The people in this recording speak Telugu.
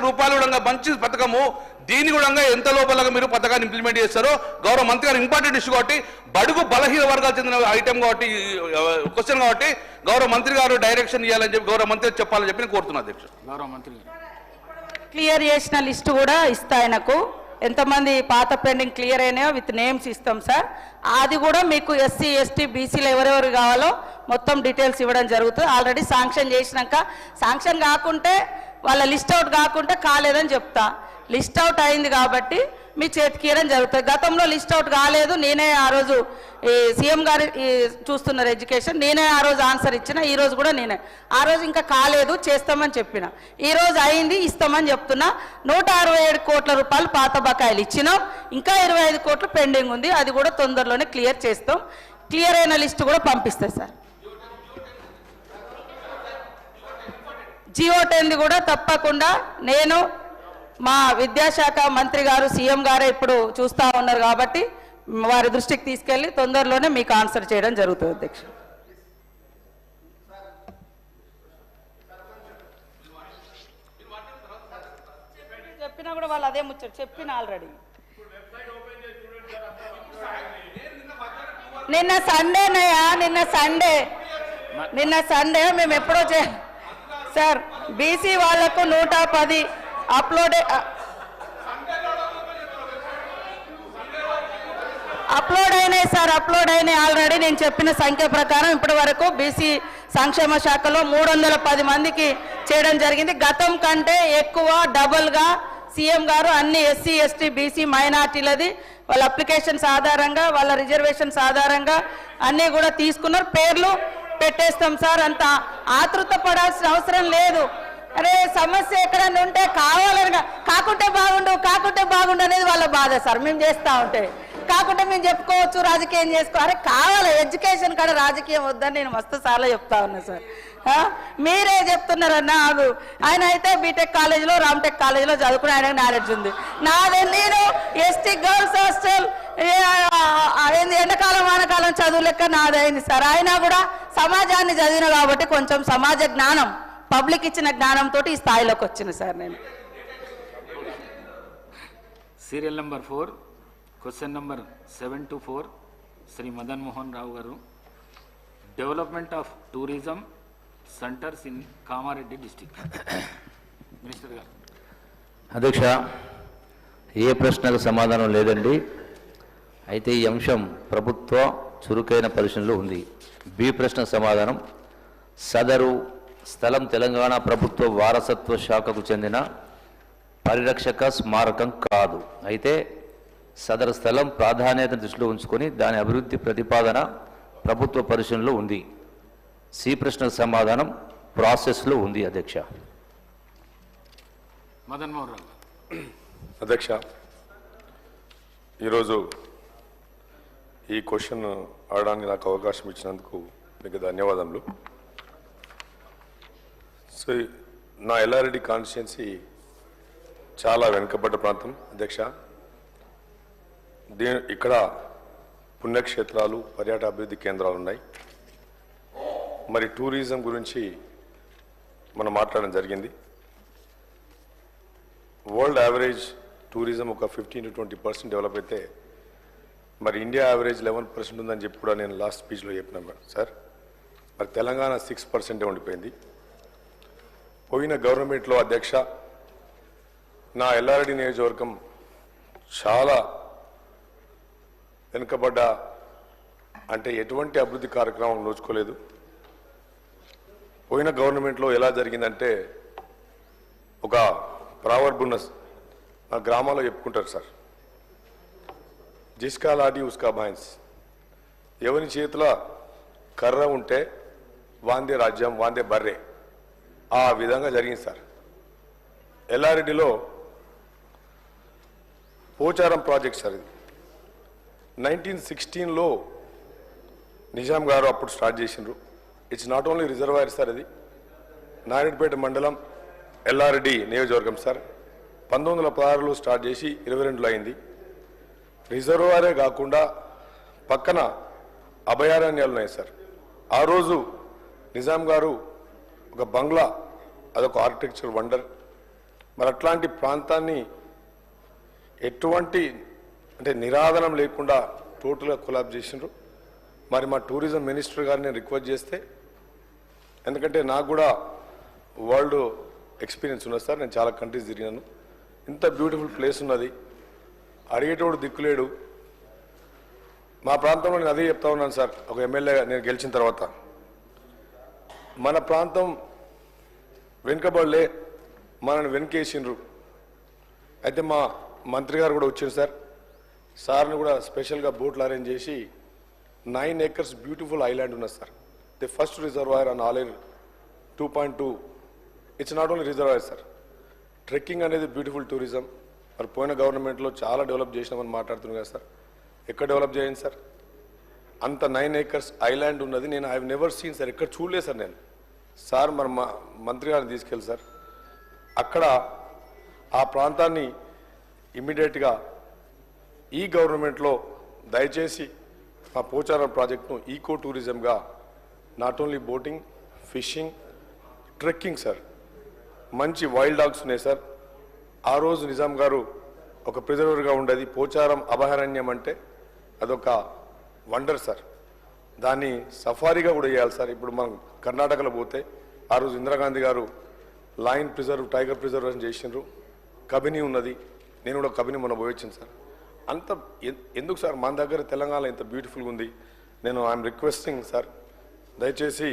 రూపాయలు కూడా మంచి పథకము. దీని కూడా ఎంత లోపలగా మీరు పథకాన్ని ఇంప్లిమెంట్ చేస్తారో గౌరవ మంత్రి గారు ఇంపార్టెంట్ ఇష్యూ కాబట్టి బడుగు బలహీన వర్గాలు చెందిన ఐటమ్ కాబట్టి క్వశ్చన్ కాబట్టి గౌరవ మంత్రి గారు డైరెక్షన్ ఇవ్వాలని చెప్పి గౌరవ మంత్రి చెప్పాలని చెప్పి నేను కోరుతున్నాను అధ్యక్ష. గౌరవ మంత్రి క్లియర్ చేసిన లిస్టు కూడా ఇస్తా ఆయనకు, ఎంతమంది పాత పెండింగ్ క్లియర్ అయినాయో విత్ నేమ్స్ ఇస్తాం సార్. అది కూడా మీకు ఎస్సీ ఎస్టీ బీసీలు ఎవరెవరు కావాలో మొత్తం డీటెయిల్స్ ఇవ్వడం జరుగుతుంది. ఆల్రెడీ శాంక్షన్ చేసినాక శాంక్షన్ కాకుంటే వాళ్ళ లిస్ట్ అవుట్ కాకుంటే కాలేదని చెప్తా. లిస్ట్ అవుట్ అయింది కాబట్టి మీ చేతికి ఇవ్వడం జరుగుతుంది. గతంలో లిస్ట్ అవుట్ కాలేదు, నేనే ఆ రోజు సీఎం గారు చూస్తున్నారు ఎడ్యుకేషన్, నేనే ఆ రోజు ఆన్సర్ ఇచ్చిన. ఈ రోజు కూడా నేనే ఆ రోజు ఇంకా కాలేదు చేస్తామని చెప్పిన, ఈ రోజు అయింది ఇస్తామని చెప్తున్నా. 167 కోట్ల రూపాయలు పాత బకాయిలు ఇచ్చినాం, ఇంకా 25 కోట్లు పెండింగ్ ఉంది, అది కూడా తొందరలోనే క్లియర్ చేస్తాం. క్లియర్ అయిన లిస్ట్ కూడా పంపిస్తా సార్. జియో 10 కూడా తప్పకుండా నేను మా విద్యాశాఖ మంత్రి గారు సీఎం గారే ఇప్పుడు చూస్తూ ఉన్నారు కాబట్టి వారి దృష్టికి తీసుకెళ్లి తొందరలోనే మీకు ఆన్సర్ చేయడం జరుగుతుంది అధ్యక్ష. చెప్పినా కూడా వాళ్ళు అదే ముచ్చట చెప్పిన ఆల్రెడీ. నిన్న సండేనయ్యా, నిన్న సండే మేము ఎప్పుడో సార్ బీసీ వాళ్లకు 110 అప్లోడ్ అయినాయి సార్, అప్లోడ్ అయినాయి ఆల్రెడీ. నేను చెప్పిన సంఖ్య ప్రకారం ఇప్పటి వరకు బీసీ సంక్షేమ శాఖలో 310 మందికి చేయడం జరిగింది. గతం కంటే ఎక్కువ డబుల్గా సీఎం గారు అన్ని ఎస్సీ ఎస్టీ బీసీ మైనార్టీలది వాళ్ళ అప్లికేషన్స్ ఆధారంగా వాళ్ళ రిజర్వేషన్స్ ఆధారంగా అన్నీ కూడా తీసుకున్నారు. పేర్లు పెట్టేస్తాం సార్, అంత ఆతృత పడాల్సిన అవసరం లేదు. అరే సమస్య ఎక్కడన్నా ఉంటే కావాలని కాకుంటే బాగుండు అనేది వాళ్ళ బాధ సార్. మేము చేస్తూ ఉంటే కాకుంటే మేము చెప్పుకోవచ్చు, రాజకీయం చేసుకో, అరే కావాలి ఎడ్యుకేషన్ కాడ రాజకీయం వద్దని నేను మస్తు సార్లు చెప్తా ఉన్నా సార్. మీరే చెప్తున్నారన్నా ఆగు. ఆయన అయితే బీటెక్ కాలేజీలో రామ్టెక్ కాలేజీలో చదువుకుని ఆయనకు నాలెడ్జ్ ఉంది. నేను ఎస్టీ గర్ల్స్ హాస్టల్ ఎండాకాలం వానకాలం చదువు లెక్క నాదైంది సార్. అయినా కూడా సమాజాన్ని చదివిన కాబట్టి కొంచెం సమాజ జ్ఞానం పబ్లిక్ ఇచ్చిన జ్ఞానంతో ఈ స్థాయిలోకి వచ్చిన సార్. నేను serial number 4 question number 724 Shri Madan Mohan Rao గారు, development of tourism centres in Kamareddy district. Minister గారు. అధ్యక్ష, ఏ ప్రశ్నకు సమాధానం లేదండి. అయితే ఈ అంశం ప్రభుత్వ చురుకైన పరిశీలనలో ఉంది. బి ప్రశ్నకు సమాధానం, సదరు స్థలం తెలంగాణ ప్రభుత్వ వారసత్వ శాఖకు చెందిన పరిరక్షక స్మారకం కాదు. అయితే సదరు స్థలం ప్రాధాన్యతను దృష్టిలో ఉంచుకొని దాని అభివృద్ధి ప్రతిపాదన ప్రభుత్వ పరిశీలనలో ఉంది. సి ప్రశ్నకు సమాధానం ప్రాసెస్లో ఉంది అధ్యక్ష. మదన్ మోహన్ రావు. అధ్యక్ష, ఈరోజు ఈ క్వశ్చన్ అడగడానికి నాకు అవకాశం ఇచ్చినందుకు మీకు ధన్యవాదములు. సో నా ఎల్లారెడ్డి కాన్స్టిట్యున్సీ చాలా వెనుకబడ్డ ప్రాంతం అధ్యక్ష. ఇక్కడ పుణ్యక్షేత్రాలు, పర్యాటక అభివృద్ధి కేంద్రాలు ఉన్నాయి. మరి టూరిజం గురించి మనం మాట్లాడడం జరిగింది. వరల్డ్ యావరేజ్ టూరిజం ఒక 15 to 20% డెవలప్ అయితే మరి ఇండియా యావరేజ్ 11% ఉందని చెప్పి కూడా నేను లాస్ట్ స్పీచ్లో చెప్పినా సార్. మరి తెలంగాణ 6% ఉండిపోయింది. పోయిన గవర్నమెంట్లో అధ్యక్ష నా ఎల్లారెడ్డి నియోజకవర్గం చాలా వెనుకబడ్డ, అంటే ఎటువంటి అభివృద్ధి కార్యక్రమం నోచుకోలేదు. పోయిన గవర్నమెంట్లో ఎలా జరిగిందంటే ఒక ప్రావర్బ్ ఉన్న మా గ్రామాల్లో చెప్పుకుంటారు సార్, జిస్కా లాఠీ ఉస్కా భైన్స్. ఎవరి చేతిలో కర్ర ఉంటే వాందే రాజ్యం, వాందే బర్రె. ఆ విధంగా జరిగింది సార్. ఎల్లారెడ్డిలో పోచారం ప్రాజెక్ట్ సార్, ఇది 1916లో నిజాం గారు అప్పుడు స్టార్ట్ చేసిండ్రు. It's not only reservoir sir, ఇది నారాయణపేట మండలం ఎల్లారెడ్డి నియోజకవర్గం సార్. 1916లో స్టార్ట్ చేసి 22లో అయింది. రిజర్వాయరే కాకుండా పక్కన అభయారణ్యాలు ఉన్నాయి సార్. ఆ రోజు నిజాం గారు ఒక బంగ్లా, అదొక ఆర్కిటెక్చర్ వండర్. మరి అట్లాంటి ప్రాంతాన్ని ఎటువంటి అంటే నిరాదరణ లేకుండా టోటల్గా కొలాబ్ చేసిండ్రు. మరి మా టూరిజం మినిస్టర్ గారిని రిక్వెస్ట్ చేస్తే, ఎందుకంటే నాకు కూడా వరల్డ్ ఎక్స్పీరియన్స్ ఉన్నది సార్, నేను చాలా కంట్రీస్ తిరిగాను. ఇంత బ్యూటిఫుల్ ప్లేస్ ఉన్నది, అడిగేటోడు దిక్కులేడు. మా ప్రాంతంలో నేను అదే చెప్తా ఉన్నాను సార్, ఒక ఎమ్మెల్యేగా నేను గెలిచిన తర్వాత. మన ప్రాంతం వెనుకబడలే, మనల్ని వెనుకేసిండ్రు. అయితే మా మంత్రి గారు కూడా వచ్చారు సార్, సార్ని కూడా స్పెషల్గా బోట్లు అరేంజ్ చేసి 9 acres బ్యూటిఫుల్ ఐలాండ్ ఉన్నది sir. The first reservoir on all 2.2. It's not only reservoir sir, trekking అనేది బ్యూటిఫుల్ టూరిజం. మరి పోయిన గవర్నమెంట్లో చాలా డెవలప్ చేసినామని మాట్లాడుతున్నాం కదా సార్, ఎక్కడ డెవలప్ చేయండి సార్? అంత 9 acres ఐలాండ్ ఉన్నది. నేను ఐ నెవర్ సీన్ సార్, ఎక్కడ చూడలేదు సార్ నేను. సార్ మరి మా మంత్రి గారిని తీసుకెళ్ళి సార్, అక్కడ ఆ ప్రాంతాన్ని ఇమ్మీడియట్గా ఈ గవర్నమెంట్లో దయచేసి మా పోచారం ప్రాజెక్టును ఈకో టూరిజంగా, not only boating, fishing, trekking sir, మంచి వైల్డ్ డాగ్స్ ఉన్నాయి సార్. ఆ రోజు నిజాం గారు ఒక ప్రిజర్వర్గా ఉండేది. పోచారం అభయారణ్యం అంటే అదొక వండర్ సార్, దాన్ని సఫారీగా కూడా చేయాలి సార్. ఇప్పుడు మనం కర్ణాటకలో పోతే ఆ రోజు ఇందిరాగాంధీ గారు లయన్ ప్రిజర్వ్, టైగర్ ప్రిజర్వేషన్ చేసినారు. కబిని ఉన్నది, నేను కూడా కబిని మొన్న పోయొచ్చాను సార్. అంత ఎందుకు సార్, మన దగ్గర తెలంగాణ ఇంత బ్యూటిఫుల్గా ఉంది. నేను ఐఎమ్ రిక్వెస్టింగ్ సార్, దయచేసి